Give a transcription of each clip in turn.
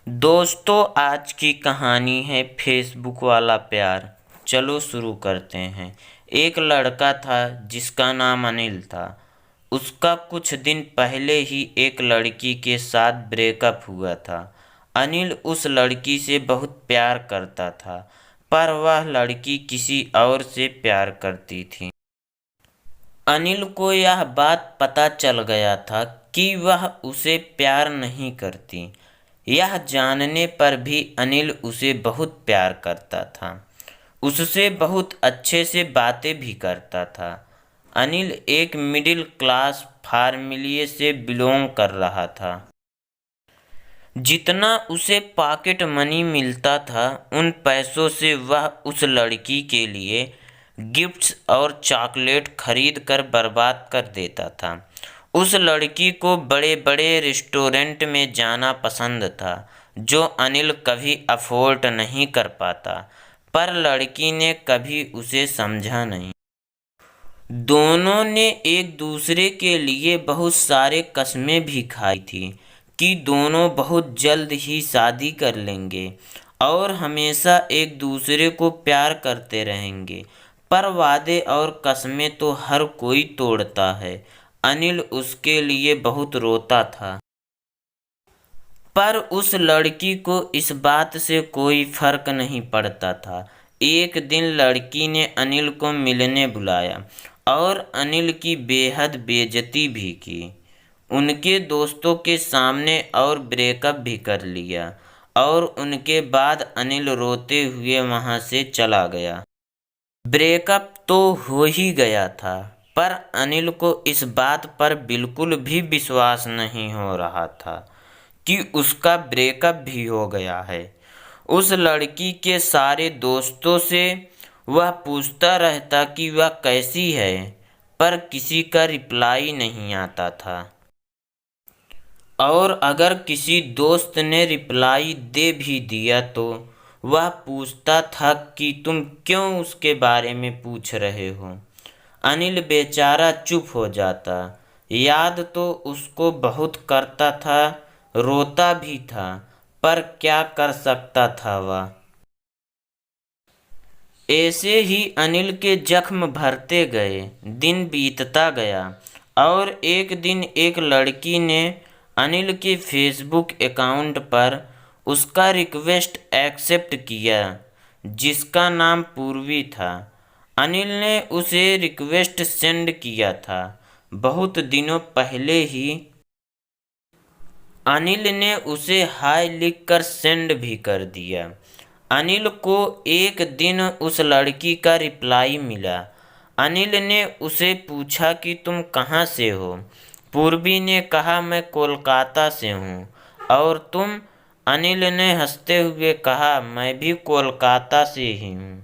दोस्तों, आज की कहानी है फेसबुक वाला प्यार। चलो शुरू करते हैं। एक लड़का था जिसका नाम अनिल था। उसका कुछ दिन पहले ही एक लड़की के साथ ब्रेकअप हुआ था। अनिल उस लड़की से बहुत प्यार करता था, पर वह लड़की किसी और से प्यार करती थी। अनिल को यह बात पता चल गया था कि वह उसे प्यार नहीं करती। यह जानने पर भी अनिल उसे बहुत प्यार करता था। उससे बहुत अच्छे से बातें भी करता था। अनिल एक मिडिल क्लास फैमिली से बिलोंग कर रहा था। जितना उसे पॉकेट मनी मिलता था, उन पैसों से वह उस लड़की के लिए गिफ्ट्स और चॉकलेट खरीद कर बर्बाद कर देता था। उस लड़की को बड़े बड़े रेस्टोरेंट में जाना पसंद था, जो अनिल कभी अफोर्ड नहीं कर पाता। पर लड़की ने कभी उसे समझा नहीं। दोनों ने एक दूसरे के लिए बहुत सारे कस्में भी खाई थी कि दोनों बहुत जल्द ही शादी कर लेंगे और हमेशा एक दूसरे को प्यार करते रहेंगे। पर वादे और कस्में तो हर कोई तोड़ता है। अनिल उसके लिए बहुत रोता था। पर उस लड़की को इस बात से कोई फर्क नहीं पड़ता था। एक दिन लड़की ने अनिल को मिलने बुलाया और अनिल की बेहद बेइज्जती भी की। उनके दोस्तों के सामने और ब्रेकअप भी कर लिया और उनके बाद अनिल रोते हुए वहां से चला गया। ब्रेकअप तो हो ही गया था, पर अनिल को इस बात पर बिल्कुल भी विश्वास नहीं हो रहा था कि उसका ब्रेकअप भी हो गया है। उस लड़की के सारे दोस्तों से वह पूछता रहता कि वह कैसी है, पर किसी का रिप्लाई नहीं आता था। और अगर किसी दोस्त ने रिप्लाई दे भी दिया तो वह पूछता था कि तुम क्यों उसके बारे में पूछ रहे हो। अनिल बेचारा चुप हो जाता। याद तो उसको बहुत करता था, रोता भी था, पर क्या कर सकता था वह। ऐसे ही अनिल के जख्म भरते गए, दिन बीतता गया और एक दिन एक लड़की ने अनिल के फेसबुक अकाउंट पर उसका रिक्वेस्ट एक्सेप्ट किया, जिसका नाम पूर्वी था। अनिल ने उसे रिक्वेस्ट सेंड किया था। बहुत दिनों पहले ही अनिल ने उसे हाय लिखकर सेंड भी कर दिया। अनिल को एक दिन उस लड़की का रिप्लाई मिला। अनिल ने उसे पूछा कि तुम कहाँ से हो। पूर्वी ने कहा मैं कोलकाता से हूँ। और तुम? अनिल ने हंसते हुए कहा मैं भी कोलकाता से ही हूँ।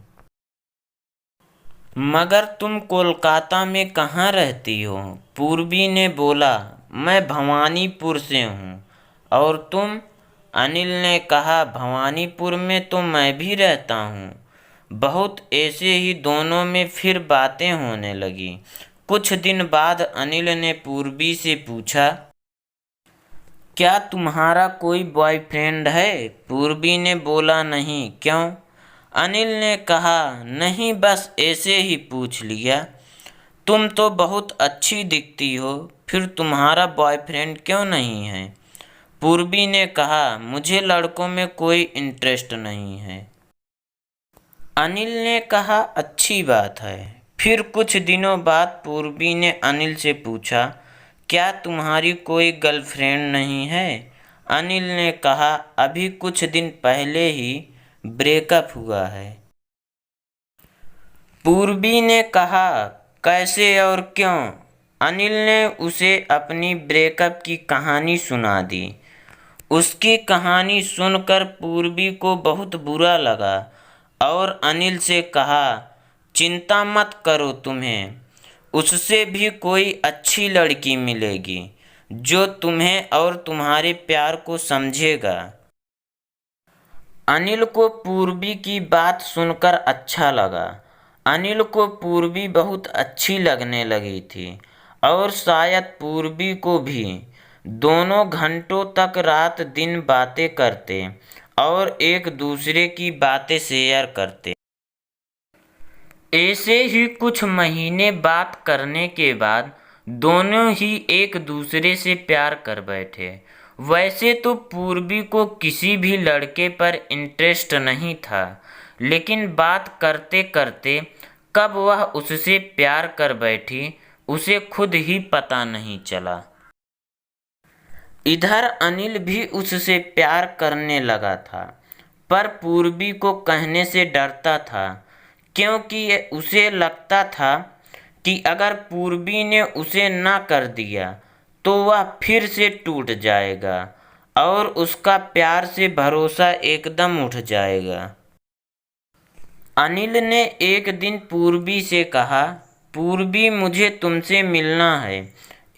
मगर तुम कोलकाता में कहाँ रहती हो? पूर्वी ने बोला मैं भवानीपुर से हूँ। और तुम? अनिल ने कहा भवानीपुर में तो मैं भी रहता हूँ। बहुत ऐसे ही दोनों में फिर बातें होने लगी। कुछ दिन बाद अनिल ने पूर्वी से पूछा क्या तुम्हारा कोई बॉयफ्रेंड है? पूर्वी ने बोला नहीं। क्यों? अनिल ने कहा नहीं, बस ऐसे ही पूछ लिया। तुम तो बहुत अच्छी दिखती हो, फिर तुम्हारा बॉयफ्रेंड क्यों नहीं है? पूर्वी ने कहा मुझे लड़कों में कोई इंटरेस्ट नहीं है। अनिल ने कहा अच्छी बात है। फिर कुछ दिनों बाद पूर्वी ने अनिल से पूछा क्या तुम्हारी कोई गर्लफ्रेंड नहीं है? अनिल ने कहा अभी कुछ दिन पहले ही ब्रेकअप हुआ है। पूर्वी ने कहा कैसे और क्यों? अनिल ने उसे अपनी ब्रेकअप की कहानी सुना दी। उसकी कहानी सुनकर पूर्वी को बहुत बुरा लगा और अनिल से कहा चिंता मत करो, तुम्हें उससे भी कोई अच्छी लड़की मिलेगी जो तुम्हें और तुम्हारे प्यार को समझेगा। अनिल को पूर्वी की बात सुनकर अच्छा लगा। अनिल को पूर्वी बहुत अच्छी लगने लगी थी और शायद पूर्वी को भी। दोनों घंटों तक रात दिन बातें करते और एक दूसरे की बातें शेयर करते। ऐसे ही कुछ महीने बात करने के बाद दोनों ही एक दूसरे से प्यार कर बैठे। वैसे तो पूर्वी को किसी भी लड़के पर इंटरेस्ट नहीं था, लेकिन बात करते करते कब वह उससे प्यार कर बैठी उसे खुद ही पता नहीं चला। इधर अनिल भी उससे प्यार करने लगा था, पर पूर्वी को कहने से डरता था, क्योंकि उसे लगता था कि अगर पूर्वी ने उसे ना कर दिया तो वह फिर से टूट जाएगा और उसका प्यार से भरोसा एकदम उठ जाएगा। अनिल ने एक दिन पूर्वी से कहा, पूर्वी मुझे तुमसे मिलना है,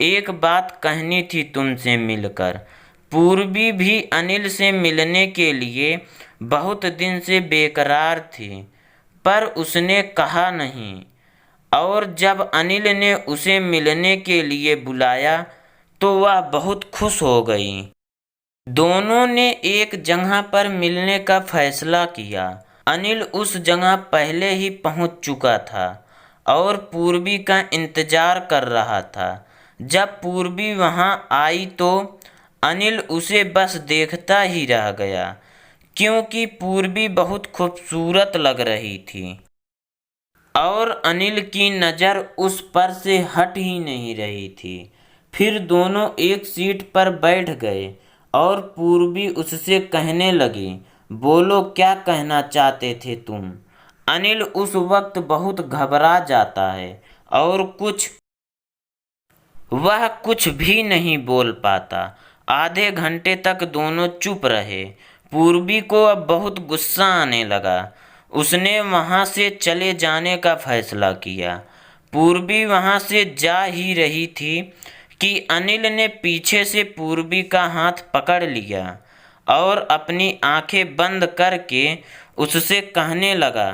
एक बात कहनी थी तुमसे मिलकर। पूर्वी भी अनिल से मिलने के लिए बहुत दिन से बेकरार थी, पर उसने कहा नहीं, और जब अनिल ने उसे मिलने के लिए बुलाया तो वह बहुत खुश हो गई। दोनों ने एक जगह पर मिलने का फैसला किया। अनिल उस जगह पहले ही पहुंच चुका था और पूर्वी का इंतजार कर रहा था। जब पूर्वी वहां आई तो अनिल उसे बस देखता ही रह गया, क्योंकि पूर्वी बहुत खूबसूरत लग रही थी और अनिल की नज़र उस पर से हट ही नहीं रही थी। फिर दोनों एक सीट पर बैठ गए और पूर्वी उससे कहने लगी, बोलो क्या कहना चाहते थे तुम। अनिल उस वक्त बहुत घबरा जाता है और वह कुछ भी नहीं बोल पाता। आधे घंटे तक दोनों चुप रहे। पूर्वी को अब बहुत गुस्सा आने लगा। उसने वहां से चले जाने का फैसला किया। पूर्वी वहां से जा ही रही थी कि अनिल ने पीछे से पूर्वी का हाथ पकड़ लिया और अपनी आंखें बंद करके उससे कहने लगा,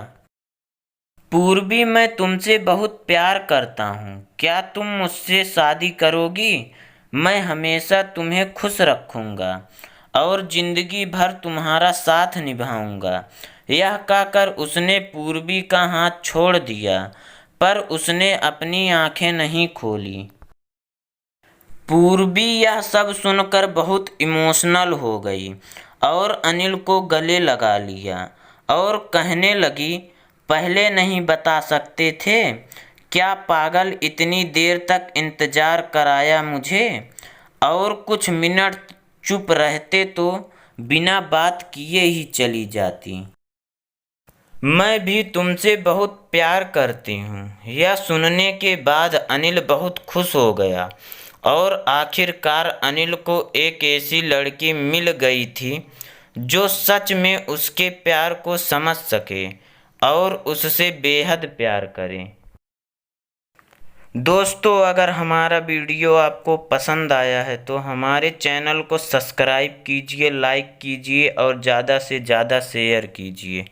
पूर्वी मैं तुमसे बहुत प्यार करता हूँ, क्या तुम मुझसे शादी करोगी? मैं हमेशा तुम्हें खुश रखूँगा और जिंदगी भर तुम्हारा साथ निभाऊंगा। यह कहकर उसने पूर्वी का हाथ छोड़ दिया, पर उसने अपनी आंखें नहीं खोली। पूर्वी यह सब सुनकर बहुत इमोशनल हो गई और अनिल को गले लगा लिया और कहने लगी, पहले नहीं बता सकते थे क्या? पागल, इतनी देर तक इंतजार कराया मुझे, और कुछ मिनट चुप रहते तो बिना बात किए ही चली जाती। मैं भी तुमसे बहुत प्यार करती हूँ। यह सुनने के बाद अनिल बहुत खुश हो गया और आखिरकार अनिल को एक ऐसी लड़की मिल गई थी जो सच में उसके प्यार को समझ सके और उससे बेहद प्यार करे। दोस्तों, अगर हमारा वीडियो आपको पसंद आया है तो हमारे चैनल को सब्सक्राइब कीजिए, लाइक कीजिए और ज़्यादा से ज़्यादा शेयर कीजिए।